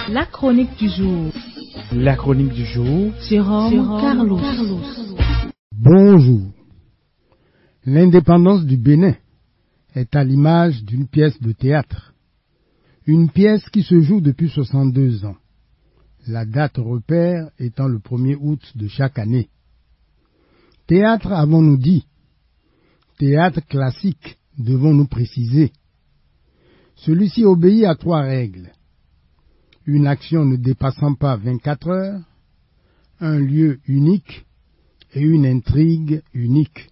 La chronique du jour. La chronique du jour. Jérôme Carlos. Bonjour. L'indépendance du Bénin est à l'image d'une pièce de théâtre. Une pièce qui se joue depuis 62 ans. La date repère étant le 1er août de chaque année. Théâtre, avons-nous dit. Théâtre classique, devons-nous préciser. Celui-ci obéit à 3 règles. Une action ne dépassant pas 24 heures, un lieu unique et une intrigue unique.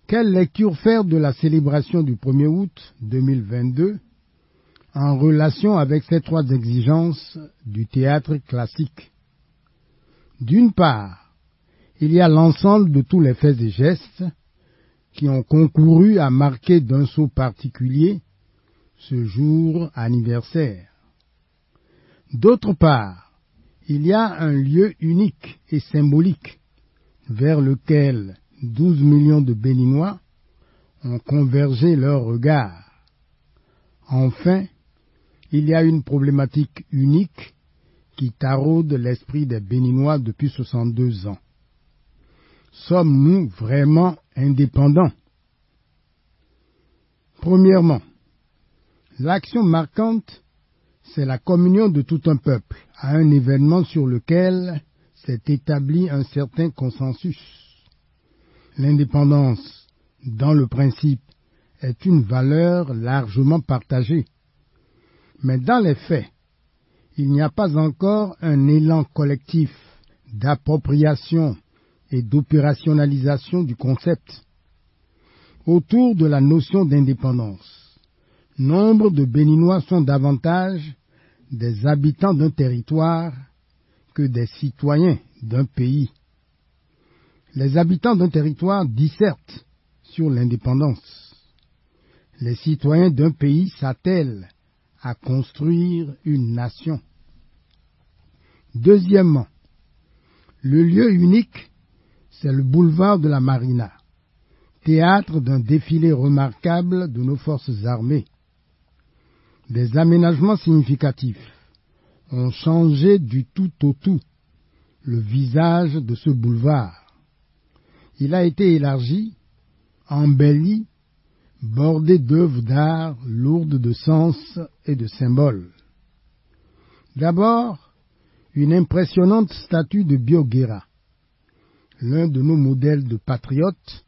Quelle lecture faire de la célébration du 1er août 2022 en relation avec ces 3 exigences du théâtre classique? D'une part, il y a l'ensemble de tous les faits et gestes qui ont concouru à marquer d'un sceau particulier ce jour anniversaire. D'autre part, il y a un lieu unique et symbolique vers lequel 12 millions de Béninois ont convergé leurs regards. Enfin, il y a une problématique unique qui taraude l'esprit des Béninois depuis 62 ans. Sommes-nous vraiment indépendants? Premièrement, l'action marquante, c'est la communion de tout un peuple à un événement sur lequel s'est établi un certain consensus. L'indépendance, dans le principe, est une valeur largement partagée. Mais dans les faits, il n'y a pas encore un élan collectif d'appropriation et d'opérationnalisation du concept. Autour de la notion d'indépendance, nombre de Béninois sont davantage des habitants d'un territoire que des citoyens d'un pays. Les habitants d'un territoire dissertent sur l'indépendance. Les citoyens d'un pays s'attellent à construire une nation. Deuxièmement, le lieu unique, c'est le boulevard de la Marina, théâtre d'un défilé remarquable de nos forces armées. Des aménagements significatifs ont changé du tout au tout le visage de ce boulevard. Il a été élargi, embelli, bordé d'œuvres d'art lourdes de sens et de symboles. D'abord, une impressionnante statue de Bioguera, l'un de nos modèles de patriotes,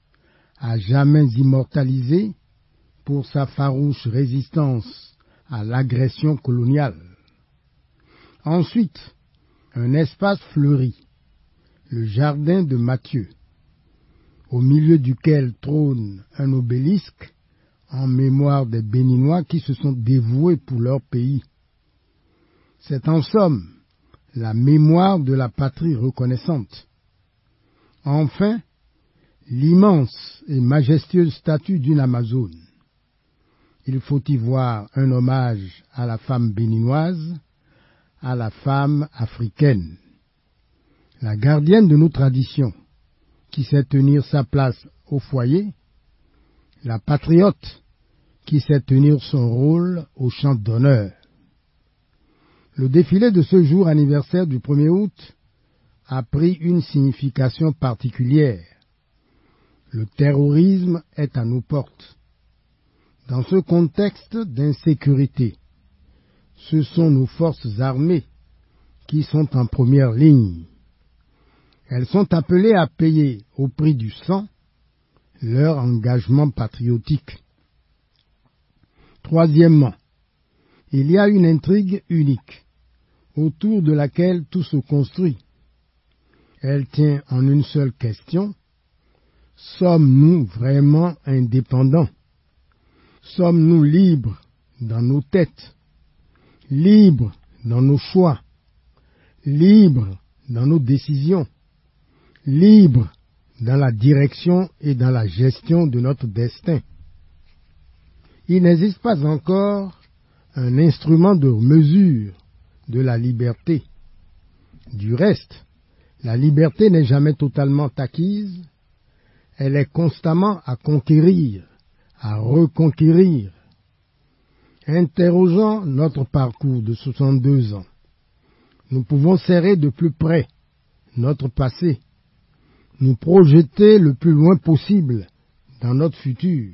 à jamais immortalisé pour sa farouche résistance à l'agression coloniale. Ensuite, un espace fleuri, le jardin de Mathieu, au milieu duquel trône un obélisque en mémoire des Béninois qui se sont dévoués pour leur pays. C'est en somme la mémoire de la patrie reconnaissante. Enfin, l'immense et majestueuse statue d'une Amazone. Il faut y voir un hommage à la femme béninoise, à la femme africaine. La gardienne de nos traditions, qui sait tenir sa place au foyer, la patriote, qui sait tenir son rôle au champ d'honneur. Le défilé de ce jour anniversaire du 1er août a pris une signification particulière. Le terrorisme est à nos portes. Dans ce contexte d'insécurité, ce sont nos forces armées qui sont en première ligne. Elles sont appelées à payer au prix du sang leur engagement patriotique. Troisièmement, il y a une intrigue unique autour de laquelle tout se construit. Elle tient en une seule question: sommes-nous vraiment indépendants? Sommes-nous libres dans nos têtes, libres dans nos choix, libres dans nos décisions, libres dans la direction et dans la gestion de notre destin? Il n'existe pas encore un instrument de mesure de la liberté. Du reste, la liberté n'est jamais totalement acquise, elle est constamment à conquérir, à reconquérir. Interrogeant notre parcours de 62 ans, nous pouvons serrer de plus près notre passé, nous projeter le plus loin possible dans notre futur.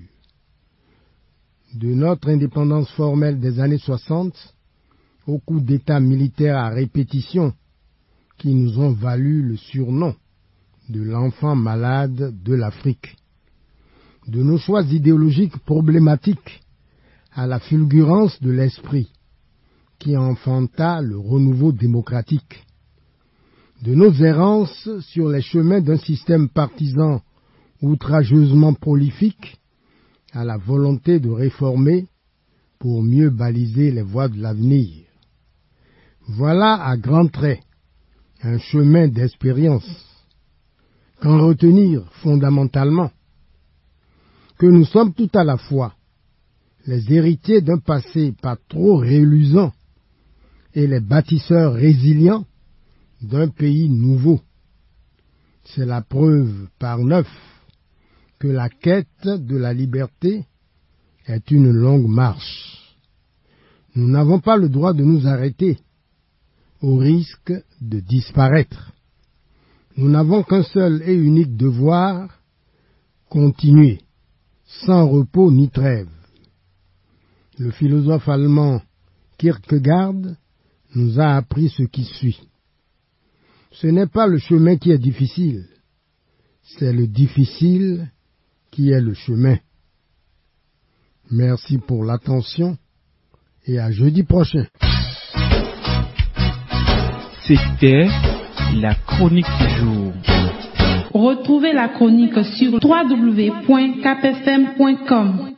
De notre indépendance formelle des années 60 aux coups d'État militaires à répétition qui nous ont valu le surnom de l'enfant malade de l'Afrique. De nos choix idéologiques problématiques à la fulgurance de l'esprit qui enfanta le renouveau démocratique. De nos errances sur les chemins d'un système partisan outrageusement prolifique à la volonté de réformer pour mieux baliser les voies de l'avenir. Voilà à grands traits un chemin d'expérience. Qu'en retenir fondamentalement? Que nous sommes tout à la fois les héritiers d'un passé pas trop réluisant et les bâtisseurs résilients d'un pays nouveau. C'est la preuve par 9 que la quête de la liberté est une longue marche. Nous n'avons pas le droit de nous arrêter au risque de disparaître. Nous n'avons qu'un seul et unique devoir, continuer, sans repos ni trêve. Le philosophe allemand Kierkegaard nous a appris ce qui suit. Ce n'est pas le chemin qui est difficile, c'est le difficile qui est le chemin. Merci pour l'attention et à jeudi prochain. C'était la chronique du jour. Retrouvez la chronique sur www.capfm.com.